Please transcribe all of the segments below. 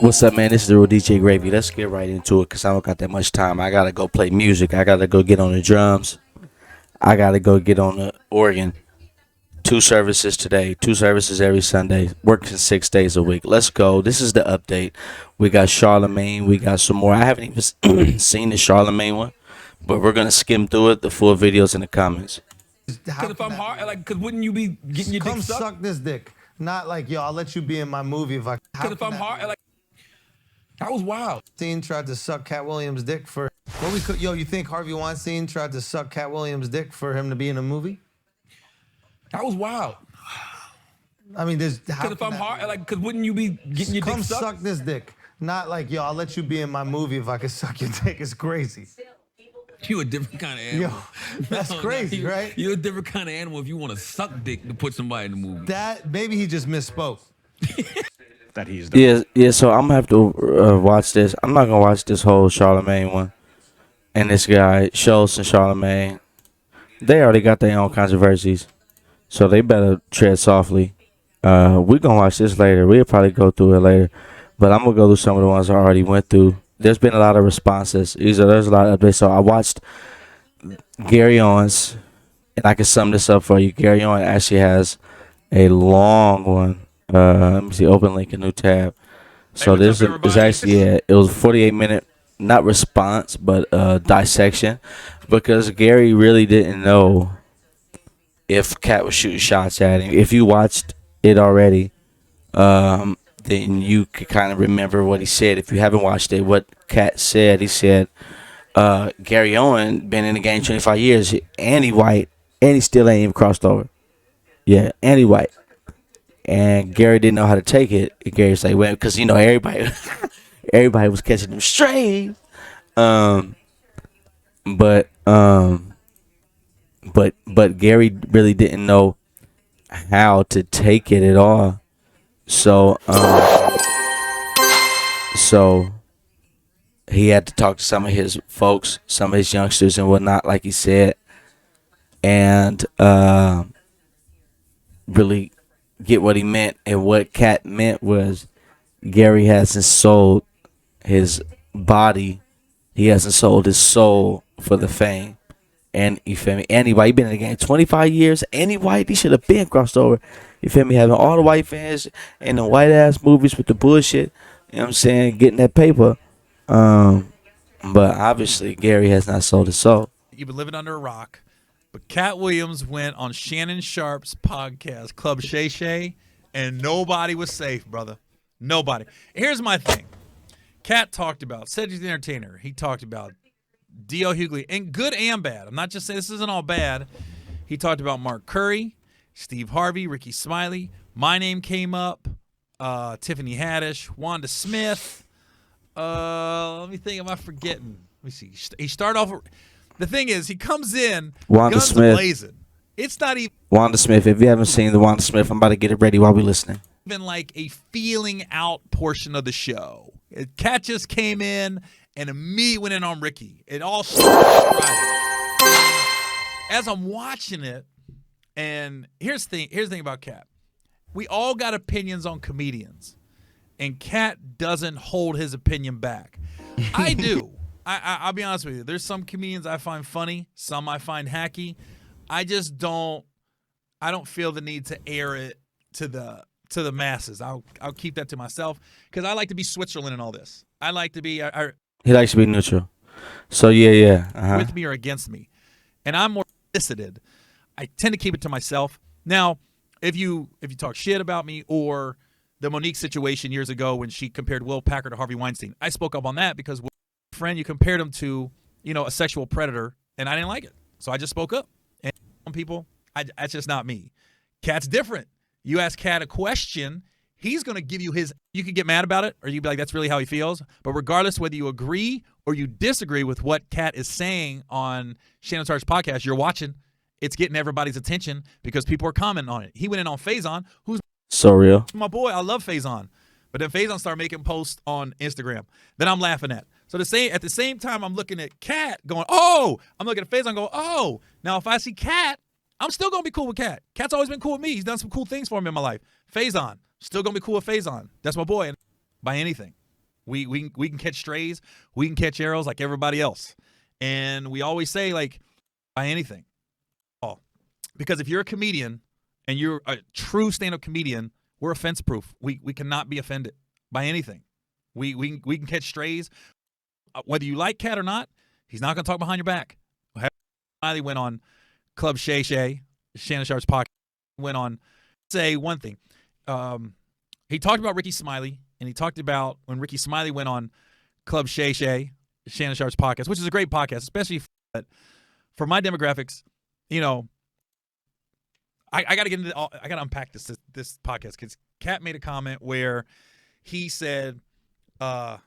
What's up, man? This is the real DJ Gravy. Let's get right into it because I don't got that much time. I gotta go play music. I gotta go get on the drums. I gotta go get on the organ. 2 services today. 2 services every Sunday. Working 6 days a week. Let's go. This is the update. We got Charlemagne. We got some more. I haven't even seen the Charlemagne one, but we're gonna skim through it. The full videos in the comments. Because if I'm hard, like, because wouldn't you be getting your dick Come sucked? suck this dick. Not like, yo, I'll let you be in my movie if I. Because if I'm hard, like, that was wild. Weinstein tried to suck Katt Williams' dick for. What we could, yo, you think Harvey Weinstein tried to suck Katt Williams' dick for him to be in a movie? That was wild. I mean, there's. Because if I'm hard, like, because wouldn't you be getting your dick Come sucked? suck this dick. Not like, yo, I'll let you be in my movie if I could suck your dick. It's crazy. You a different kind of animal. Yo, that's crazy, right? You're a different kind of animal if you want to suck dick to put somebody in the movie. That maybe he just misspoke. That he's done. Yeah. So I'm gonna have to watch this. I'm not gonna watch this whole Charlemagne one. And this guy, Schultz and Charlemagne, they already got their own controversies, so they better tread softly. We're gonna watch this later. We'll probably go through it later, but I'm gonna go through some of the ones I already went through. There's been a lot of responses. There's a lot of updates. So I watched Gary Owens, and I can sum this up for you. Gary Owens actually has a long one. Let me see, open link, a new tab. So what's this up, is everybody? actually, it was a 48-minute, not response, but dissection, because Gary really didn't know if Katt was shooting shots at him. If you watched it already, then you could kind of remember what he said. If you haven't watched it, what Katt said, he said, Gary Owen been in the game 25 years, and he white, and he still ain't even crossed over. Yeah, and he white. And Gary didn't know how to take it. And Gary's like, well, because, everybody everybody was catching him straight. But Gary really didn't know how to take it at all. So he had to talk to some of his folks, some of his youngsters and whatnot, like he said, and really get what he meant. And what Katt meant was Gary hasn't sold his body, he hasn't sold his soul for the fame. And you feel me? Anybody been in the game 25 years? Any white, he should have been crossed over. You feel me? Having all the white fans in the white ass movies with the bullshit. You know what I'm saying? Getting that paper. But obviously Gary has not sold his soul. You've been living under a rock. But Katt Williams went on Shannon Sharp's podcast, Club Shay Shay, and nobody was safe, brother. Nobody. Here's my thing. Katt talked about Cedric the Entertainer. He talked about D.L. Hughley, and good and bad. I'm not just saying this isn't all bad. He talked about Mark Curry, Steve Harvey, Ricky Smiley. My name came up. Tiffany Haddish, Wanda Smith. Let me think. Am I forgetting? Let me see. He started off. The thing is, he comes in, Wanda guns Smith. blazing. It's not Wanda Smith. If you haven't seen the Wanda Smith, I'm about to get it ready while we listening. even like a feeling out portion of the show. Katt just came in and immediately went in on Ricky. It all started right. As I'm watching it, and here's the thing about Katt. We all got opinions on comedians, and Katt doesn't hold his opinion back. I do. I'll be honest with you. There's some comedians I find funny, some I find hacky. I just don't. I don't feel the need to air it to the masses. I'll keep that to myself because I like to be Switzerland in all this. I like to be. He likes to be neutral. So yeah. With me or against me, and I'm more solicited. I tend to keep it to myself. Now, if you talk shit about me or the Monique situation years ago when she compared Will Packer to Harvey Weinstein, I spoke up on that because friend, you compared him to, a sexual predator, and I didn't like it. So I just spoke up. And some people, that's just not me. Katt's different. You ask Katt a question, he's going to give you his, you can get mad about it, or you can be like, that's really how he feels. But regardless whether you agree or you disagree with what Katt is saying on Shannon Sharp's podcast, you're watching, it's getting everybody's attention because people are commenting on it. He went in on Faison, who's So real. my boy. I love Faison. But then Faison started making posts on Instagram that I'm laughing at. So at the same time, I'm looking at Katt going, oh, I'm looking at Faison going, oh. Now, if I see Katt, I'm still going to be cool with Katt. Katt's always been cool with me. He's done some cool things for me in my life. Faison, still going to be cool with Faison. That's my boy by anything. We can catch strays, we can catch arrows like everybody else, and we always say like by anything. Oh, because if you're a comedian and you're a true stand-up comedian, we're offense proof. We cannot be offended by anything. We can catch strays, whether you like Katt or not. He's not going to talk behind your back. Smiley went on Club Shay Shay, Shannon Sharp's podcast. Went on say one thing. He talked about Ricky Smiley, and he talked about when Ricky Smiley went on Club Shay Shay, Shannon Sharp's podcast, which is a great podcast, especially for my demographics. You know, I got to get into I got to unpack this podcast because Katt made a comment where he said, "Why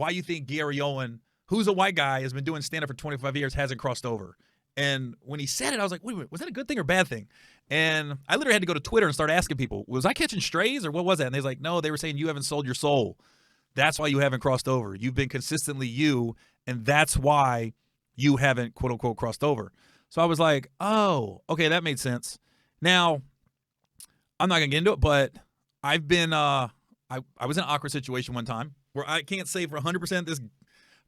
you think Gary Owen, who's a white guy, has been doing stand-up for 25 years, hasn't crossed over?" And when he said it, I was like, wait a minute, was that a good thing or bad thing? And I literally had to go to Twitter and start asking people, was I catching strays or what was that? And they was like, no, they were saying you haven't sold your soul. That's why you haven't crossed over. You've been consistently you, and that's why you haven't, quote unquote, crossed over. So I was like, oh, okay, that made sense. Now, I'm not going to get into it, but I've been, I was in an awkward situation one time where I can't say for 100% this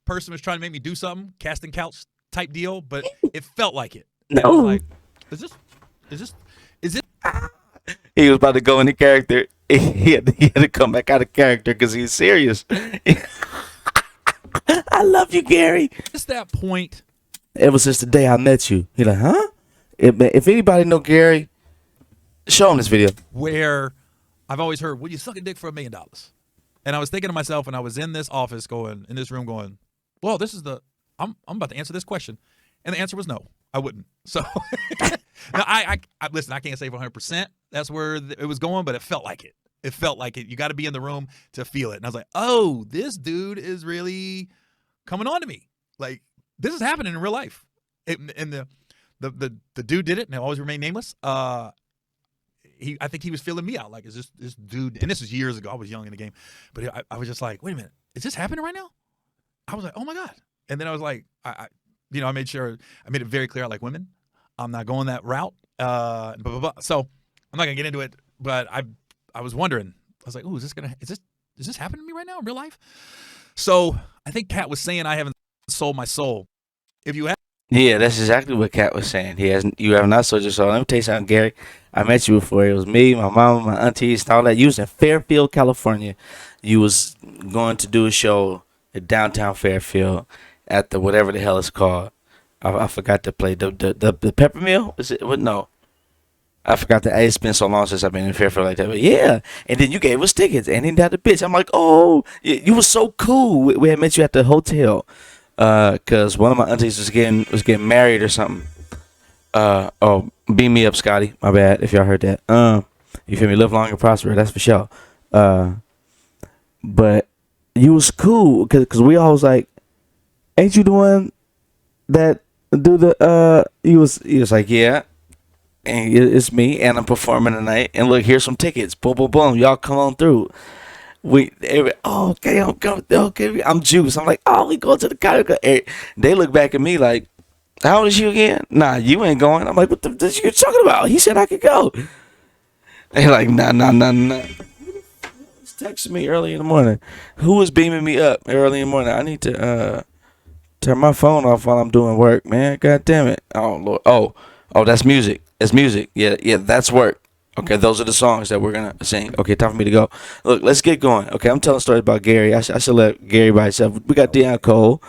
person was trying to make me do something, casting couch type deal, but it felt like it. No. I was like, is this? He was about to go into character. He had to come back out of character because he's serious. I love you, Gary. Just that point. Ever since the day I met you. He like, huh? If anybody know Gary, show him this video. Where I've always heard, would you suck a dick for $1 million? And I was thinking to myself, and I was in this office in this room going, well, I'm about to answer this question. And the answer was no, I wouldn't. So now I listen, I can't say for 100% that's where it was going, but it felt like it. It felt like it. You got to be in the room to feel it. And I was like, oh, this dude is really coming on to me. Like, this is happening in real life. And the dude did it, and it always remain nameless. I think he was feeling me out. Like, is this dude, and this was years ago. I was young in the game. But I was just like, wait a minute, is this happening right now? I was like, oh my God. And then I was like, I made sure I made it very clear I like women. I'm not going that route. Blah, blah, blah. So I'm not gonna get into it. But I was wondering. I was like, oh, is this happening to me right now in real life? So I think Katt was saying I haven't sold my soul. If you have, Yeah, that's exactly what Katt was saying. You have not sold your soul. Let me tell you something, Gary. I met you before. It was me, my mama, my aunties, and all that. You was in Fairfield, California. You was going to do a show at downtown Fairfield at the whatever the hell it's called. I forgot to play the pepper mill. Is it? What? No, I forgot that. It's been so long since I've been in Fairfield like that. But yeah, and then you gave us tickets, and then that the bitch. I'm like, oh, you was so cool. We had met you at the hotel, cause one of my aunties was getting married or something. Oh, beam me up, Scotty. My bad if y'all heard that. You feel me? Live long and prosper. That's for sure. But you was cool, cause we all was like, ain't you doing that? Do the he was like, yeah, and it's me, and I'm performing tonight, and look, here's some tickets, boom, boom, boom, y'all come on through. Okay, I'm juice. I'm like, oh, we go to the concert. They look back at me like, how old is you again? Nah, you ain't going. I'm like, what the you talking about? He said I could go. They're like, nah. He's texting me early in the morning. Who was beaming me up early in the morning? I need to turn my phone off while I'm doing work, man. God damn it. Oh, Lord. Oh, that's music. It's music. Yeah, that's work. Okay, those are the songs that we're going to sing. Okay, time for me to go. Look, let's get going. Okay, I'm telling stories about Gary. I should let Gary by himself. We got Deion Cole,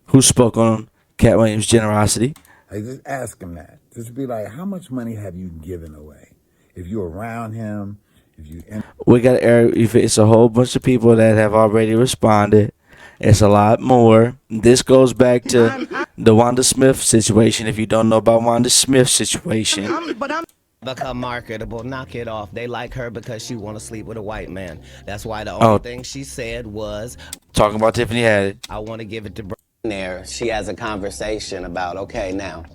who spoke on Katt Williams' generosity. Like, just ask him that. Just be like, how much money have you given away? If you're around him, if you... We got it's a whole bunch of people that have already responded. It's a lot more. This goes back to the Wanda Smith situation. If you don't know about Wanda Smith's situation. Become marketable, knock it off. They like her because she want to sleep with a white man. That's why the only thing she said was, talking about Tiffany Haddish. I want to give it to there. She has a conversation about, okay, now,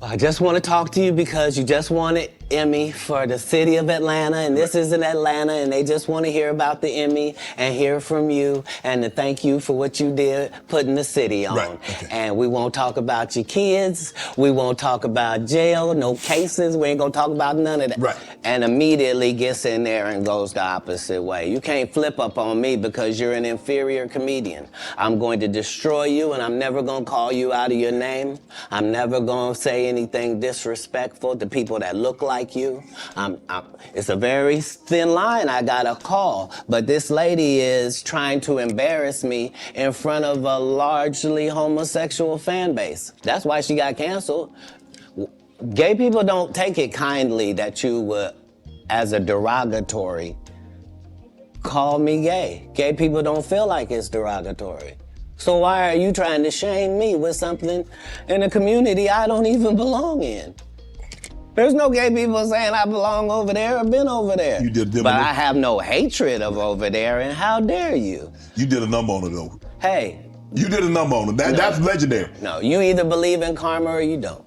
I just want to talk to you because you just won an Emmy for the city of Atlanta, and this is in Atlanta, and they just want to hear about the Emmy and hear from you and to thank you for what you did putting the city on. Right. Okay. And we won't talk about your kids. We won't talk about jail, no cases. We ain't going to talk about none of that. Right. And immediately gets in there and goes the opposite way. You can't flip up on me because you're an inferior comedian. I'm going to destroy you, and I'm never going to call you out of your name. I'm never going to say anything disrespectful to people that look like you. It's a very thin line I got a call, but this lady is trying to embarrass me in front of a largely homosexual fan base. That's why she got canceled. Gay people don't take it kindly that you would, as a derogatory, call me gay. Gay people don't feel like it's derogatory. So why are you trying to shame me with something in a community I don't even belong in? There's no gay people saying I belong over there or been over there. You did, but I have no hatred of over there, and how dare you? You did a number on it, though. Hey. You did a number on it. That's legendary. No, you either believe in karma or you don't.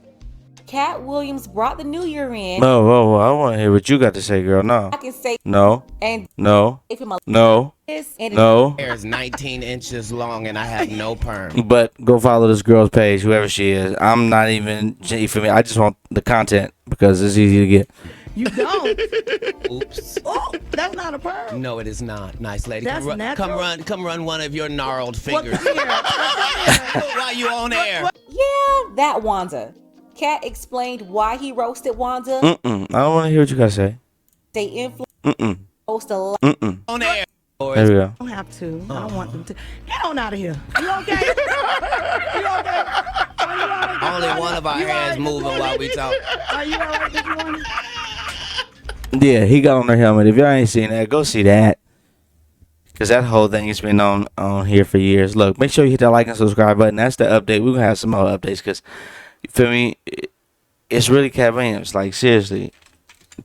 Katt Williams brought the new year in. Whoa, I want to hear what you got to say, girl. No. I can say No. and No. if him a No. and No. Hair is 19 inches long, and I have no perm. But go follow this girl's page, whoever she is. I'm not even, for me, I just want the content because it's easy to get. You don't. Oops. Oh, that's not a perm. No, it is not. Nice lady. That's natural. Come run one of your gnarled What fingers here? while you on air. yeah, that Wanda. Katt explained why he roasted Wanda. I don't want to hear what you got to say. They influenced post a lot. On air. There we go. I don't have to. I don't want them to. Get on out of here. You okay? You okay? Only one of our hands moving while we talk. Are you all right this morning? Yeah, he got on their helmet. If y'all ain't seen that, go see that. Because that whole thing has been on here for years. Look, make sure you hit that like and subscribe button. That's the update. We're going to have some more updates because, you feel me, it's really Katt Williams. Like, seriously,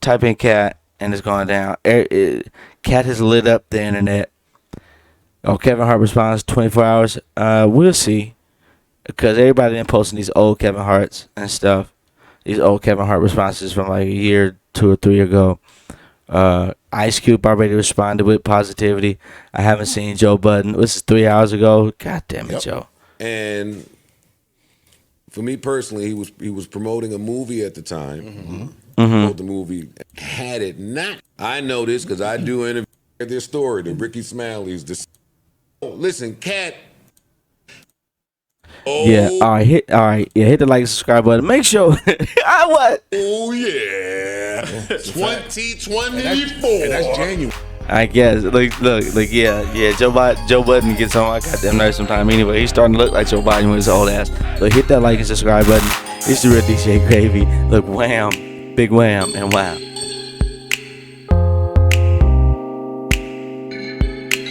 type in Katt and it's going down. Katt has lit up the internet. Oh, Kevin Hart responds 24 hours. We'll see. Because everybody been posting these old Kevin Harts and stuff. These old Kevin Hart responses from like a year, 2 or 3 ago. Ice Cube already responded with positivity. I haven't seen Joe Budden. This is 3 hours ago. God damn it, Joe. And for me personally, he was promoting a movie at the time. Promote the movie. Had it not, I know this because I do interview this story. The Ricky Smiley's. Listen, Katt. Oh. Yeah, all right, hit the like and subscribe button. Make sure what? Oh yeah, 2024. And that's January. I guess. Look, yeah. Joe Budden gets on my goddamn nerves sometime. Anyway, he's starting to look like Joe Biden with his old ass. Look, hit that like and subscribe button. It's the real DJ Gravy. Look, wham, big wham, and wow.